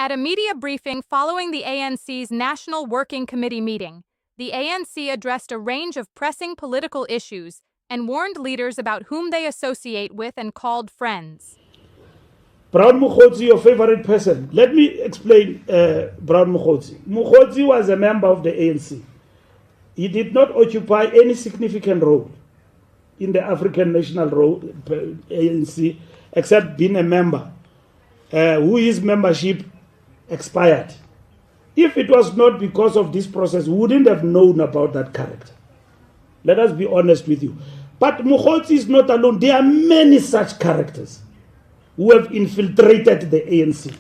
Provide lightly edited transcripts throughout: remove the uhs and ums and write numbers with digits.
At a media briefing following the ANC's National Working Committee meeting, the ANC addressed a range of pressing political issues and warned leaders about whom they associate with and called friends. Brown Mogotsi, your favorite person. Let me explain Brown Mogotsi. Mogotsi was a member of the ANC. He did not occupy any significant role in the African National ANC, except being a member whose membership expired. If it was not because of this process, we wouldn't have known about that character. Let us be honest with you. But Mogotsi is not alone. There are many such characters who have infiltrated the ANC.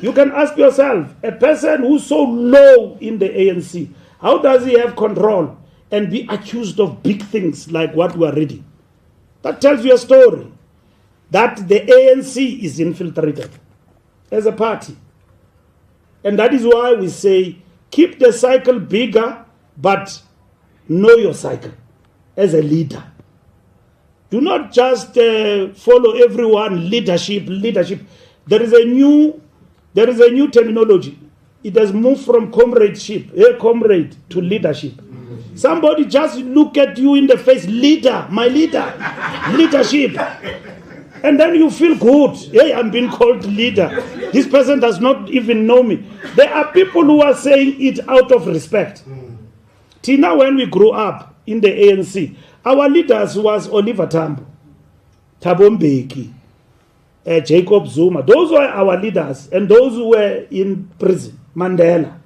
You can ask yourself, a person who's so low in the ANC, how does he have control and be accused of big things like what we are reading? That tells you a story that the ANC is infiltrated as a party. And that is why we say, keep the cycle bigger, but know your cycle as a leader. Do not just follow everyone, leadership. There is a new terminology. It has moved from comradeship, comrade, to leadership. Somebody just look at you in the face, leader, my leader, leadership. And then you feel good. Hey, I'm being called leader. This person does not even know me. There are people who are saying it out of respect. Tina, when we grew up in the ANC, our leaders was Oliver Tambo, Thabo Mbeki, Jacob Zuma. Those were our leaders, and those who were in prison, Mandela.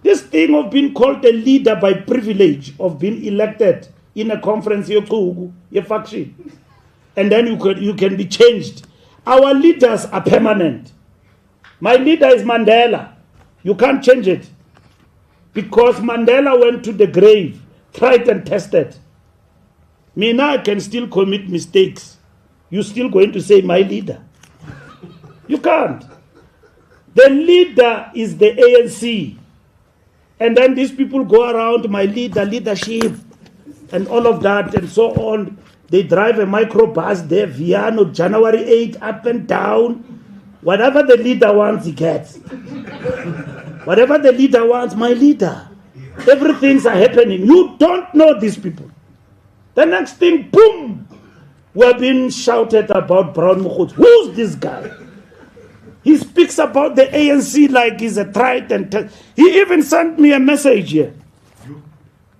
This thing of being called a leader by privilege, of being elected in a conference, your faction, and then you can be changed. Our leaders are permanent. My leader is Mandela. You can't change it. Because Mandela went to the grave, tried and tested. Me now, I can still commit mistakes. You're still going to say my leader. You can't. The leader is the ANC. And then these people go around, my leader, leadership, and all of that, and so on. They drive a microbus there, Viano, January 8, up and down. Whatever the leader wants, he gets. Whatever the leader wants, my leader. Everything's happening. You don't know these people. The next thing, boom, we're being shouted about Brown Mogotsi. Who's this guy? He speaks about the ANC like he's a trident. He even sent me a message here.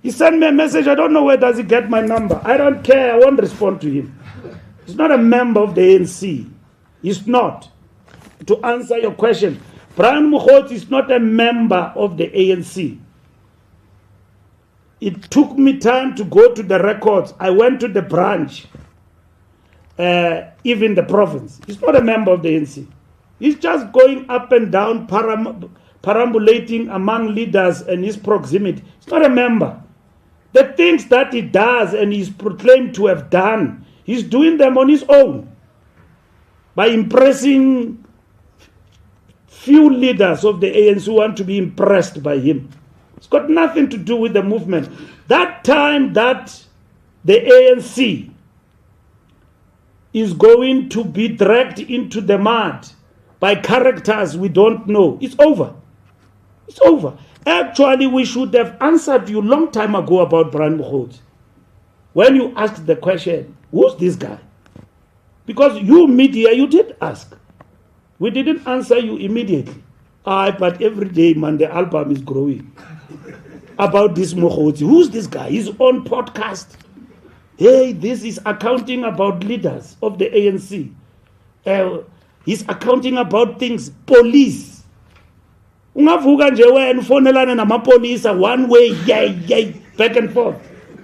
He sent me a message. I don't know where does he get my number. I don't care. I won't respond to him. He's not a member of the ANC. He's not. To answer your question, Brown Mogotsi is not a member of the ANC. It took me time to go to the records. I went to the branch, even the province. He's not a member of the ANC. He's just going up and down, perambulating among leaders and his proximity. He's not a member. The things that he does and he's proclaimed to have done, he's doing them on his own by impressing few leaders of the ANC who want to be impressed by him. It's got nothing to do with the movement. That time that the ANC is going to be dragged into the mud by characters we don't know, it's over. It's over. Actually, we should have answered you long time ago about Brown Mogotsi. When you asked the question, who's this guy? Because you media, you did ask. We didn't answer you immediately. But every day, man, the album is growing. About this Mogotsi. Who's this guy? His own podcast. Hey, this is accounting about leaders of the ANC. He's accounting about things. Police. Ungavuka nje wena ufonelana namapolisa one way, yay, back and forth.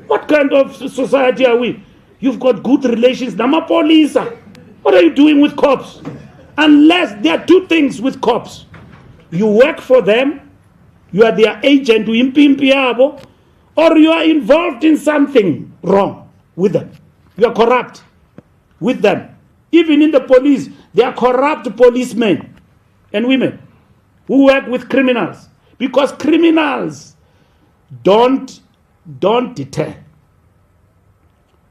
What kind of society are we? You've got good relations. Namapolisa. What are you doing with cops? Unless there are two things with cops. You work for them, you are their agent, or you are involved in something wrong with them. You are corrupt with them. Even in the police, there are corrupt policemen and women who work with criminals, because criminals don't deter.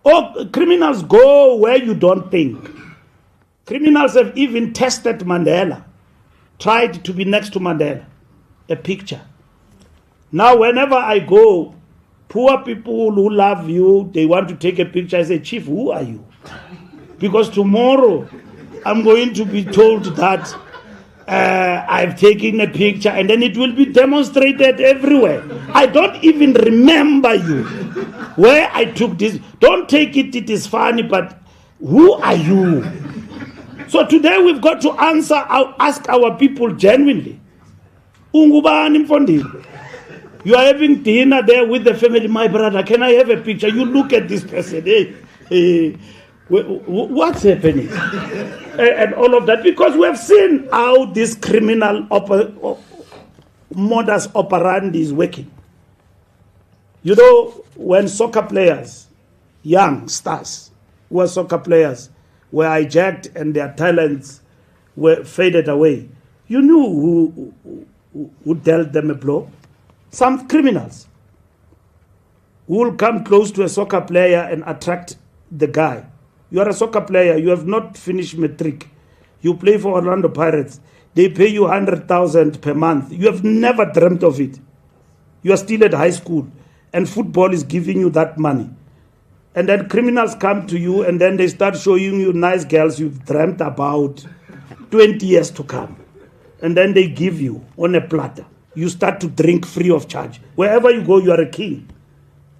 Or criminals go where you don't think. Criminals have even tested Mandela. tried to be next to Mandela, a picture. Now, whenever I go, poor people who love you, they want to take a picture. I say, Chief, who are you? Because tomorrow I'm going to be told that I've taken a picture, and then it will be demonstrated everywhere. I don't even remember you, where I took this. Don't take it, it is funny, but who are you? So today we've got to ask our people genuinely. Ungubani Mfondile? You are having dinner there with the family. My brother, can I have a picture? You look at this person. What's happening? And all of that. Because we have seen how this criminal modus operandi is working. You know, when soccer players, young stars who are soccer players, were hijacked and their talents were faded away, you knew who dealt them a blow? Some criminals who will come close to a soccer player and attract the guy. You are a soccer player, you have not finished matric. You play for Orlando Pirates. They pay you 100,000 per month. You have never dreamt of it. You are still at high school, and football is giving you that money. And then criminals come to you, and then they start showing you nice girls you've dreamt about 20 years to come. And then they give you on a platter. You start to drink free of charge. Wherever you go, you are a king.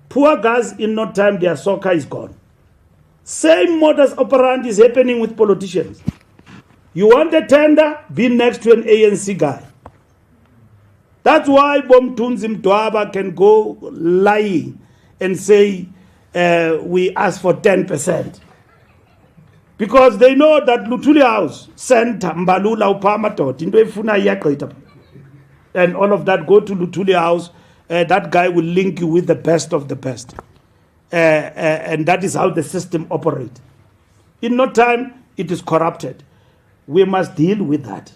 Poor guys, in no time, their soccer is gone. Same modus operandi is happening with politicians. You want a tender, be next to an ANC guy. That's why Bomtunzi Mdwaba can go lying and say, we ask for 10%. Because they know that Luthuli House sent Mbalula Upamatot into Efuna Yakoita. And all of that, go to Luthuli House, that guy will link you with the best of the best. And that is how the system operates. In no time, it is corrupted. We must deal with that.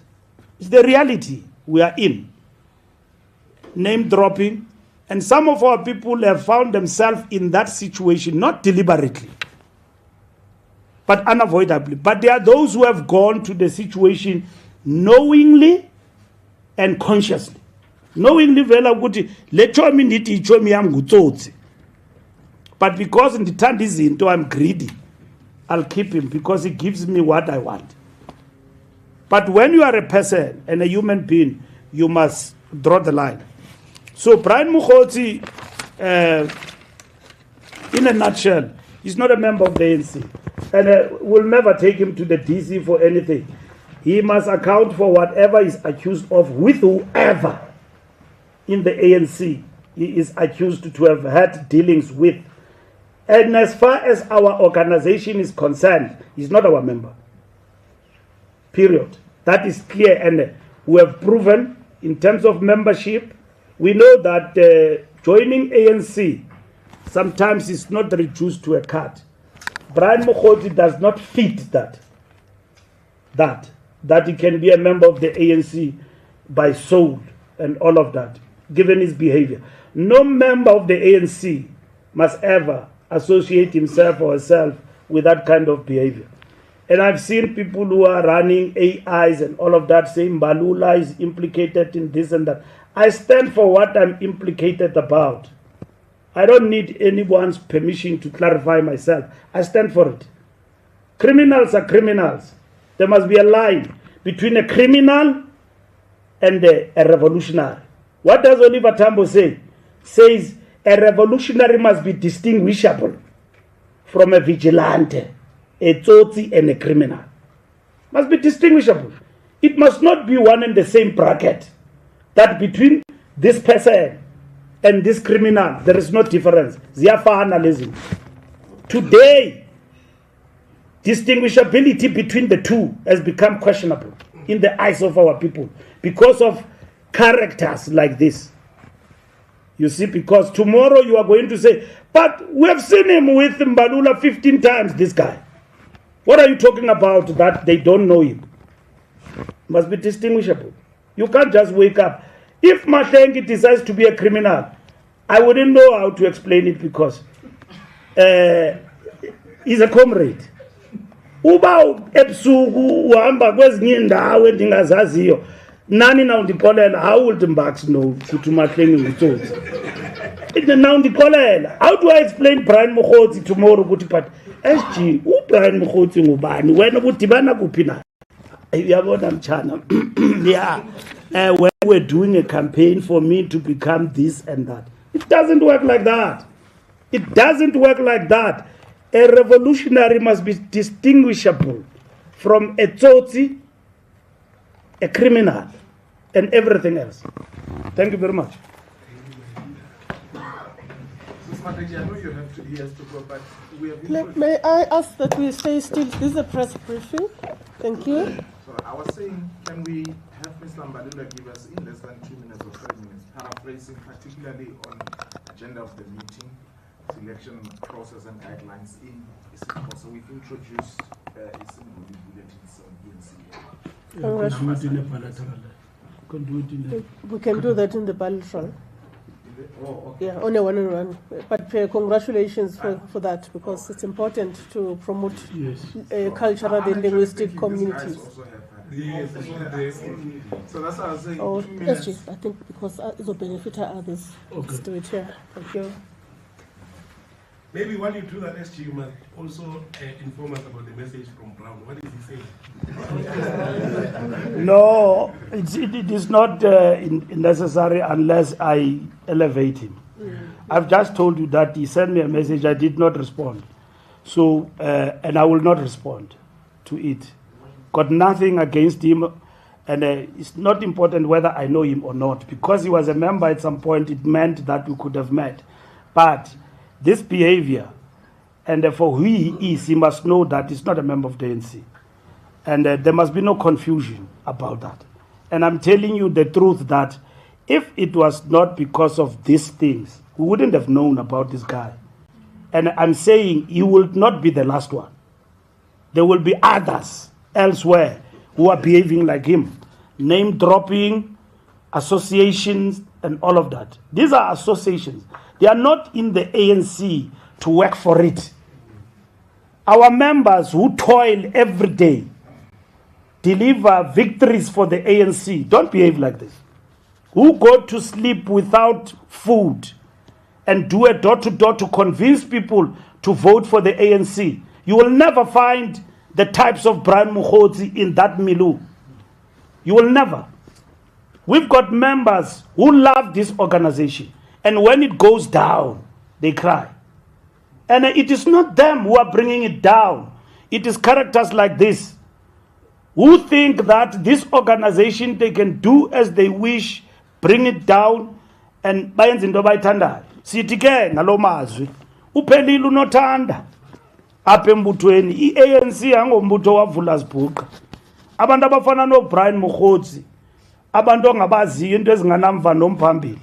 It's the reality we are in. Name dropping. And some of our people have found themselves in that situation, not deliberately, but unavoidably. But there are those who have gone to the situation knowingly and consciously. Knowingly, vela ukuthi lechomi ndithi ichomi yami ngutsotsi. But because in the time I'm greedy, I'll keep him because he gives me what I want. But when you are a person and a human being, you must draw the line. So Brown Mogotsi, in a nutshell, is not a member of the ANC. And we'll never take him to the DC for anything. He must account for whatever he's accused of with whoever in the ANC he is accused to have had dealings with. And as far as our organization is concerned, he's not our member. Period. That is clear, and we have proven in terms of membership. We know that joining ANC sometimes is not reduced to a card. Brown Mogotsi does not fit that he can be a member of the ANC by soul and all of that, given his behavior. No member of the ANC must ever associate himself or herself with that kind of behavior. And I've seen people who are running AIs and all of that saying Mbalula is implicated in this and that. I stand for what I'm implicated about. I don't need anyone's permission to clarify myself. I stand for it. Criminals are criminals. There must be a line between a criminal and a revolutionary. What does Oliver Tambo say? Says a revolutionary must be distinguishable from a vigilante, a tsotsi, and a criminal. Must be distinguishable. It must not be one and the same bracket. That between this person and this criminal, there is no difference. Today, distinguishability between the two has become questionable in the eyes of our people because of characters like this. You see, because tomorrow you are going to say, but we have seen him with Mbalula 15 times, this guy. What are you talking about that they don't know him? Must be distinguishable. You can't just wake up. If Mahlengi decides to be a criminal, I wouldn't know how to explain it because he's a comrade. Uba ebusuku uhamba kwezinye indawo endingazaziyo Nani now ndikolela, how will the Mbaks know kutumatlengi ngutsotsi? Now ndikolela, how do I explain Brown Mogotsi tomorrow kuti but SG, Brown Mogotsi ngubani, wena kudibana kuphi na? Uyabona mchana. Yeah. When we're doing a campaign for me to become this and that. It doesn't work like that. It doesn't work like that. A revolutionary must be distinguishable from a tsotsi, a criminal, and everything else. Thank you very much. I know you have 2 years to go, but we have May I ask that we stay still? This is a press briefing. Thank you. So I was saying, can we have Mr. Mbalula give us in less than 2 minutes or 3 minutes, paraphrasing particularly on agenda of the meeting, selection process and guidelines in Isiko. So we've introduced a single bulletins on We can do that in the bilateral. Oh, okay. Yeah, on a one-on-one. But congratulations for that, because it's important to promote cultural and linguistic communities. Yes, so that's what I was saying. Oh, 2 minutes. SG, I think because it will benefit others. Okay. Let's do it here. Thank you. Maybe while you do that, SG, you must also inform us about the message from Brown. What is he saying? No, it is not necessary unless I elevate him. I've just told you that he sent me a message, I did not respond. So, and I will not respond to it. Got nothing against him, and it's not important whether I know him or not. Because he was a member at some point, it meant that we could have met. But this behavior, and for who he is, he must know that he's not a member of the ANC. And there must be no confusion about that. And I'm telling you the truth that if it was not because of these things, we wouldn't have known about this guy. And I'm saying he will not be the last one. There will be others elsewhere who are behaving like him. Name dropping, associations, and all of that. These are associations. They are not in the ANC to work for it. Our members who toil every day, deliver victories for the ANC, don't behave like this. Who go to sleep without food and do a door-to-door to convince people to vote for the ANC. You will never find the types of Brown Mogotsi in that milieu. You will never. We've got members who love this organization, and when it goes down, they cry. And it is not them who are bringing it down. It is characters like this who think that this organization, they can do as they wish, bring it down, and bayenza into abayithandayo. Sithi ke ngalo mazwi uphelile unothanda apha embuthweni. I-ANC angombutho wavula zibhuqa. Abantu abafana no-Brown Mogotsi, abantu ongabaziyo into ezinganamva nomphambili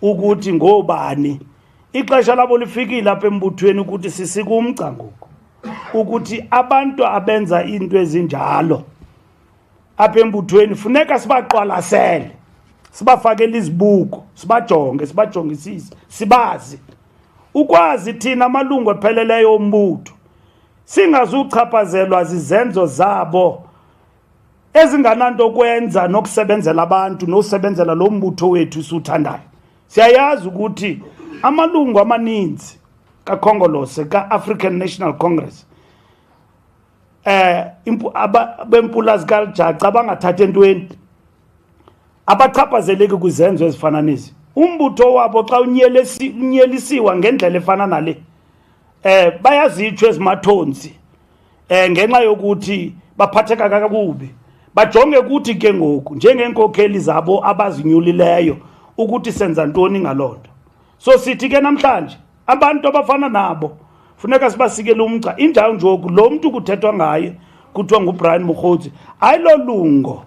ukuthi ngobani. Ixesha labo lifikile apha embuthweni ukuthi sisika umgca ngoku, ukuthi abantu abenza into ezinjalo apha embuthweni funeka sibaqwalasele, sibafakele izibuko, sibajongisise, sibazi. Ukwazi thina amalungu epheleleyo ombutho singazuchaphazelwa zizenzo zabo ezingananto kwenza nokusebenzela abantu nosebenzela lo mbutho wethu suthandayo. Siyayazi ukuthi amalungu amaninzi kaKhongolose ka-African National Congress bempula zikajaca abangathatha entweni abachaphazeleki kwizenzo ezifana nezi. Umbutho wabo xa unyelisiwa ngendlela efana nale bayazitsho ezimathonsi ngenxa yokuthi baphatheka kakubi. Bajonge ukuthi ke ngoku njengeenkokheli zabo abazinyulileyo ukuthi senza ntoni ngalonto. So sithi ke namhlanje abantu abafana nabo funeka sibasikele umgca. Indawo njoku lo muntu kuthethwa ngaye kuthiwa nguBrown Mogotsi ayilo lungo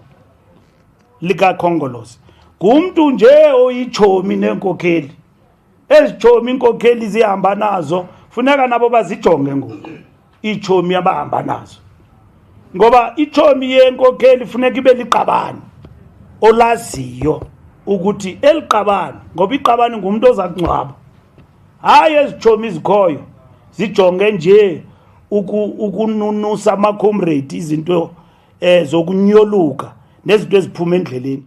likaKhongolose, ngumntu nje oyichomi nenkokheli. Ezichomi inkokheli zihamba nazo funeka nabo bazijonge ngoku ichomi abahamba nazo, ngoba ichomi yenkokheli funeka ibe liqabani olaziyo ukuthi eliqabani, ngoba iqabani ngumuntu oza kungcwaba. Hayi ezichomi izikhoyo zijonge nje ukununusa ama-comrade izinto zokunyoluka nezinto eziphuma endleleni.